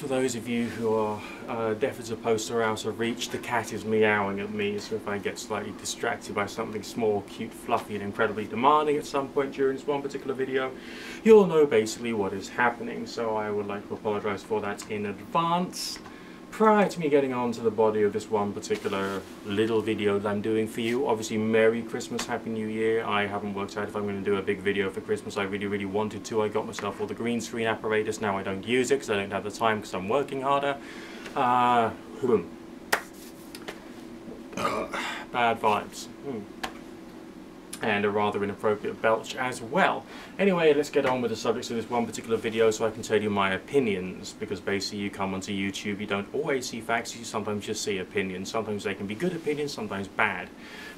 For those of you who are deaf as a poster out of reach, the cat is meowing at me, so if I get slightly distracted by something small, cute, fluffy and incredibly demanding at some point during this one particular video, you'll know basically what is happening, so I would like to apologise for that in advance. Prior to me getting on to the body of this one particular little video that I'm doing for you, obviously Merry Christmas, Happy New Year. I haven't worked out if I'm going to do a big video for Christmas. I really wanted to. I got myself all the green screen apparatus. Now I don't use it because I don't have the time because I'm working harder. Bad vibes. And a rather inappropriate belch as well. Anyway, let's get on with the subjects of this one particular video so I can tell you my opinions, because basically you come onto YouTube, you don't always see facts, you sometimes just see opinions. Sometimes they can be good opinions, sometimes bad.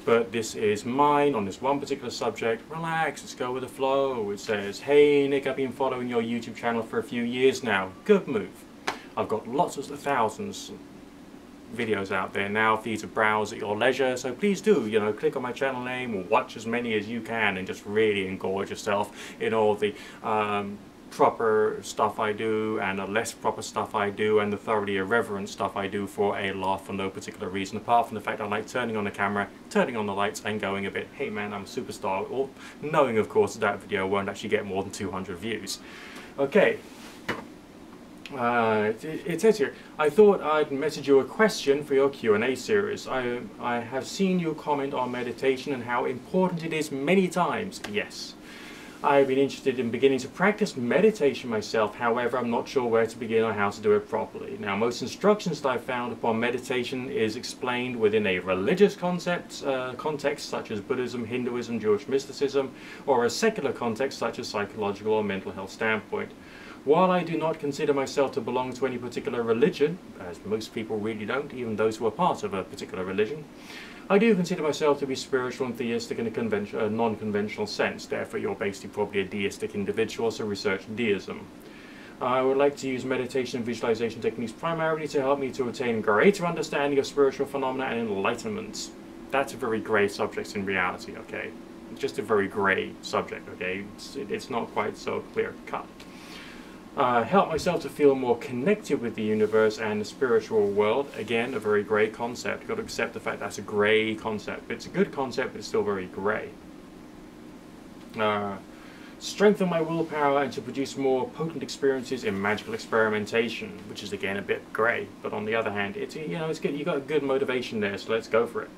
But this is mine on this one particular subject. Relax, let's go with the flow. It says, hey Nick, I've been following your YouTube channel for a few years now. Good move. I've got lots of thousands videos out there now for you to browse at your leisure, so please do, you know, click on my channel name or watch as many as you can and just really engorge yourself in all the proper stuff I do and the less proper stuff I do and the thoroughly irreverent stuff I do for a laugh for no particular reason, apart from the fact I like turning on the camera, turning on the lights and going a bit, hey man, I'm a superstar, or knowing of course that video won't actually get more than 200 views. Okay. It says here, I thought I'd message you a question for your Q&A series. I have seen you comment on meditation and how important it is many times. Yes. I've been interested in beginning to practice meditation myself, however I'm not sure where to begin or how to do it properly. Now most instructions that I've found upon meditation is explained within a religious context such as Buddhism, Hinduism, Jewish mysticism, or a secular context such as psychological or mental health standpoint. While I do not consider myself to belong to any particular religion, as most people really don't, even those who are part of a particular religion, I do consider myself to be spiritual and theistic in a non-conventional sense. Therefore you're basically probably a deistic individual, so research deism. I would like to use meditation and visualization techniques primarily to help me to attain greater understanding of spiritual phenomena and enlightenment. That's a very grey subject in reality, okay? Just a very grey subject, okay? It's not quite so clear-cut. Help myself to feel more connected with the universe and the spiritual world. Again, a very grey concept. You've got to accept the fact that's a grey concept. It's a good concept, but it's still very grey. Strengthen my willpower and to produce more potent experiences in magical experimentation, which is again a bit grey. But on the other hand, it's, you know, it's good. You got a good motivation there, so let's go for it.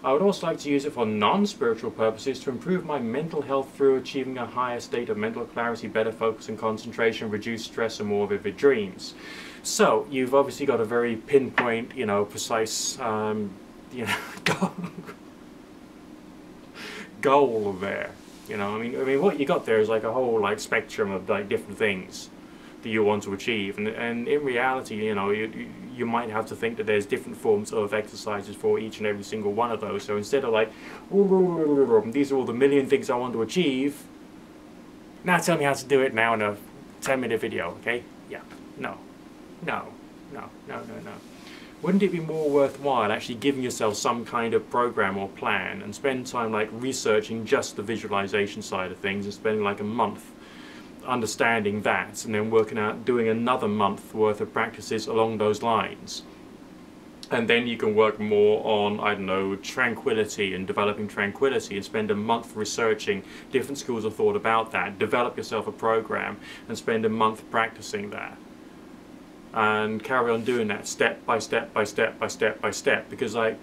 I would also like to use it for non-spiritual purposes to improve my mental health through achieving a higher state of mental clarity, better focus and concentration, reduce stress and more vivid dreams. So, you've obviously got a very pinpoint, you know, precise, you know, goal there. You know, I mean, what you got there is like a whole like spectrum of like different things that you want to achieve, and in reality, you know, you might have to think that there's different forms of exercises for each and every single one of those. So instead of like, these are all the million things I want to achieve, now tell me how to do it now in a 10-minute video, okay? Yeah, no. Wouldn't it be more worthwhile actually giving yourself some kind of program or plan and spend time like researching just the visualization side of things and spending like a month understanding that and then working out doing another month worth of practices along those lines, and then you can work more on, I don't know, tranquility and developing tranquility and spend a month researching different schools of thought about that, develop yourself a program and spend a month practicing that and carry on doing that step by step by step by step by step, because like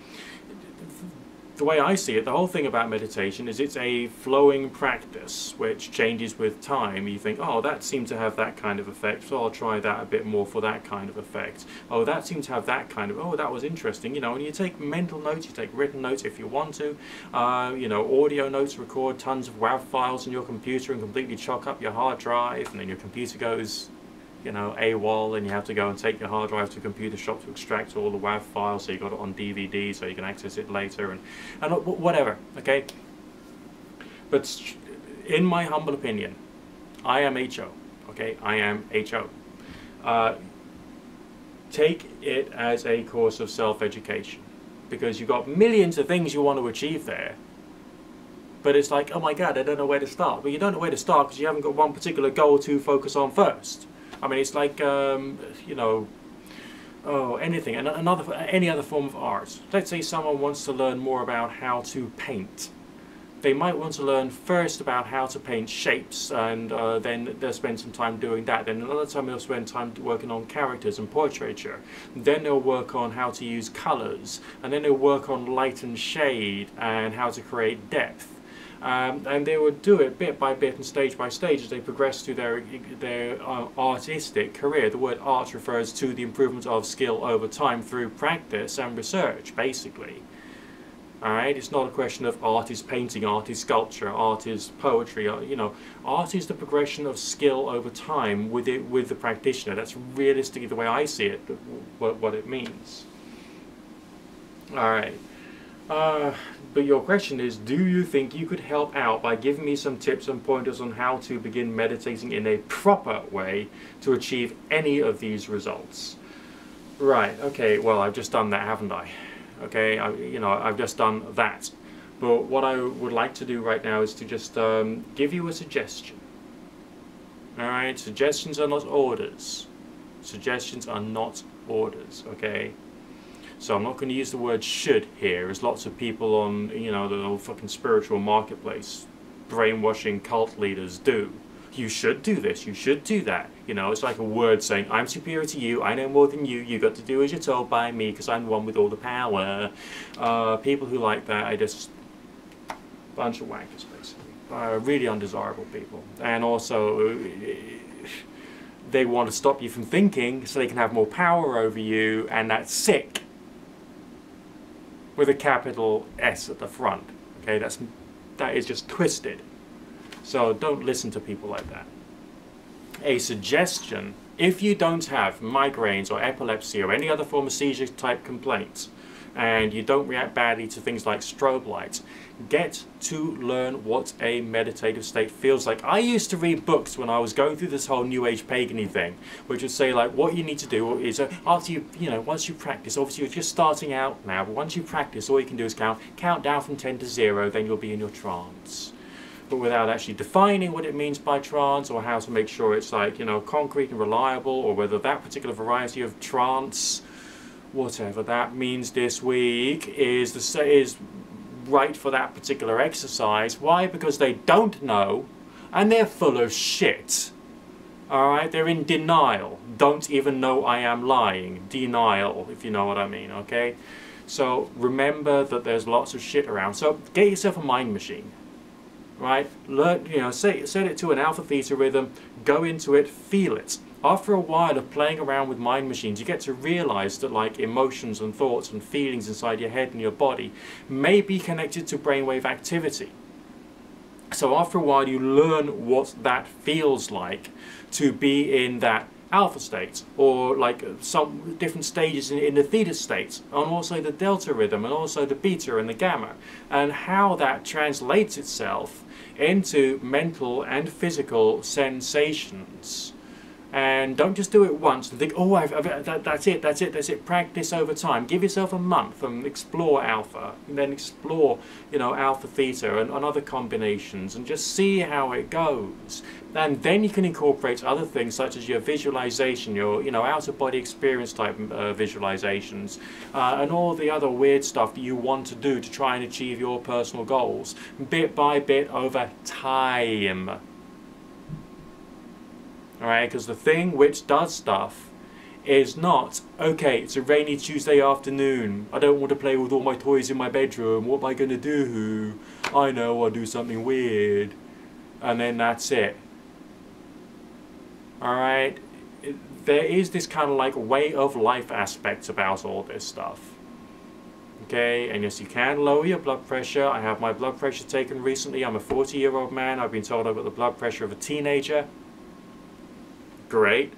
the way I see it, the whole thing about meditation is it's a flowing practice which changes with time. You think, oh, that seemed to have that kind of effect, so I'll try that a bit more for that kind of effect. Oh, that seemed to have that kind of, oh, that was interesting, you know, and you take mental notes, you take written notes if you want to, you know, audio notes, record tons of WAV files on your computer and completely chock up your hard drive, and then your computer goes, you know, AWOL, and you have to go and take your hard drive to a computer shop to extract all the WAV files, so you got it on DVD so you can access it later, and whatever, okay? But in my humble opinion, I am HO, okay? I am HO. Take it as a course of self-education, because you've got millions of things you want to achieve there, but it's like, oh my god, I don't know where to start. Well, you don't know where to start because you haven't got one particular goal to focus on first. I mean, it's like, you know, oh, anything, and any other form of art. Let's say someone wants to learn more about how to paint. They might want to learn first about how to paint shapes, and then they'll spend some time doing that. Then another time they'll spend time working on characters and portraiture. Then they'll work on how to use colours, and then they'll work on light and shade and how to create depth. And they would do it bit by bit and stage by stage as they progress through their artistic career. The word art refers to the improvement of skill over time through practice and research, basically. Alright, it's not a question of art is painting, art is sculpture, art is poetry. You know, art is the progression of skill over time with the practitioner. That's realistically the way I see it, what it means. Alright. But your question is, do you think you could help out by giving me some tips and pointers on how to begin meditating in a proper way to achieve any of these results? Right, okay, well, I've just done that, haven't I? Okay, you know, I've just done that. But what I would like to do right now is to just give you a suggestion. Alright, suggestions are not orders. Suggestions are not orders, okay? So I'm not going to use the word should here, as lots of people on, you know, the old fucking spiritual marketplace, brainwashing cult leaders do. You should do this, you should do that. You know, it's like a word saying, I'm superior to you, I know more than you got to do as you're told by me because I'm the one with all the power. People who like that are just a bunch of wankers, basically. Really undesirable people. And also, they want to stop you from thinking so they can have more power over you, and that's sick. With a capital S at the front. Okay, that is just twisted. So don't listen to people like that. A suggestion, if you don't have migraines or epilepsy or any other form of seizure type complaints, and you don't react badly to things like strobe lights, get to learn what a meditative state feels like. I used to read books when I was going through this whole New Age pagan-y thing, which would say like what you need to do is after you know, once you practice, obviously you're just starting out now, but once you practice, all you can do is count down from 10 to 0, then you'll be in your trance. But without actually defining what it means by trance, or how to make sure it's like, you know, concrete and reliable, or whether that particular variety of trance, whatever that means this week, is right for that particular exercise. Why? Because they don't know, and they're full of shit. Alright, they're in denial. Don't even know I am lying. Denial, if you know what I mean, okay? So remember that there's lots of shit around. So get yourself a mind machine. Right? Learn, you know, set it to an alpha theta rhythm, go into it, feel it. After a while of playing around with mind machines, you get to realize that like emotions and thoughts and feelings inside your head and your body may be connected to brainwave activity. So after a while you learn what that feels like to be in that alpha state, or like some different stages in the theta state, and also the delta rhythm, and also the beta and the gamma, and how that translates itself into mental and physical sensations. And don't just do it once and think, oh, that's it. Practice over time. Give yourself a month and explore alpha, and then explore, you know, alpha theta and other combinations, and just see how it goes. And then you can incorporate other things such as your visualization, your, you know, out of body experience type visualizations, and all the other weird stuff that you want to do to try and achieve your personal goals, bit by bit over time. Alright, because the thing which does stuff is not, okay, it's a rainy Tuesday afternoon, I don't want to play with all my toys in my bedroom, what am I going to do? I know, I'll do something weird. And then that's it. Alright, there is this kind of like way of life aspect about all this stuff. Okay, and yes, you can lower your blood pressure. I have my blood pressure taken recently. I'm a 40-year-old man. I've been told I've got the blood pressure of a teenager. Great,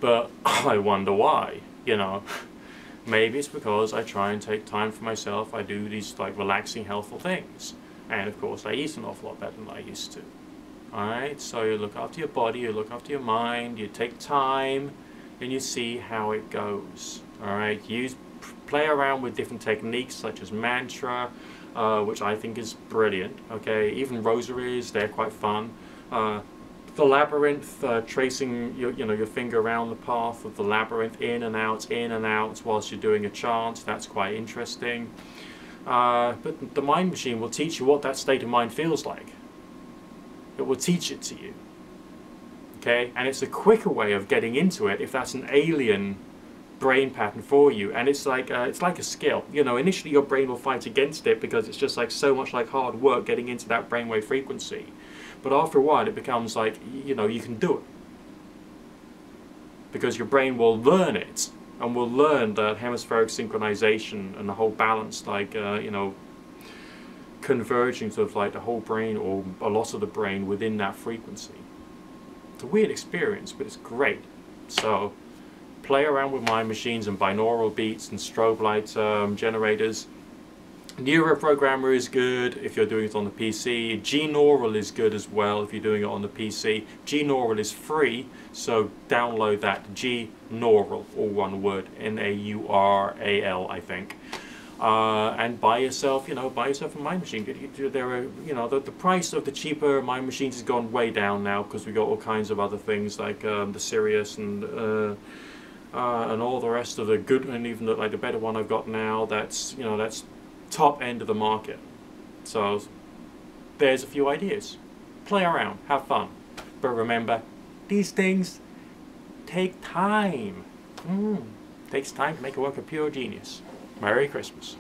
but I wonder why, you know. Maybe it's because I try and take time for myself. I do these like relaxing, healthful things, and of course I eat an awful lot better than I used to. Alright, so you look after your body, you look after your mind, you take time, and you see how it goes. Alright, play around with different techniques such as mantra, which I think is brilliant. Okay, even rosaries, they're quite fun. The labyrinth, tracing your finger around the path of the labyrinth, in and out, whilst you're doing a chant. That's quite interesting. But the mind machine will teach you what that state of mind feels like. It will teach it to you. Okay, and it's a quicker way of getting into it if that's an alien brain pattern for you. And it's like a skill. You know, initially your brain will fight against it because it's just like so much like hard work getting into that brainwave frequency. But after a while, it becomes like, you know, you can do it because your brain will learn it and will learn that hemispheric synchronization and the whole balance, like you know, convergence of like the whole brain or a lot of the brain within that frequency. It's a weird experience, but it's great. So play around with mind machines and binaural beats and strobe light generators. Neuroprogrammer is good if you're doing it on the PC. Gneural is good as well if you're doing it on the PC. Gneural is free, so download that. Gneural, all one word, N-A-U-R-A-L, I think. And buy yourself a mind machine. There are, you know, the price of the cheaper mind machines has gone way down now because we got all kinds of other things like the Sirius and all the rest of the good, and even like the better one I've got now. That's, you know, that's top end of the market. So there's a few ideas. Play around, have fun, but remember, these things take time. Takes time to make it work a pure genius. Merry Christmas.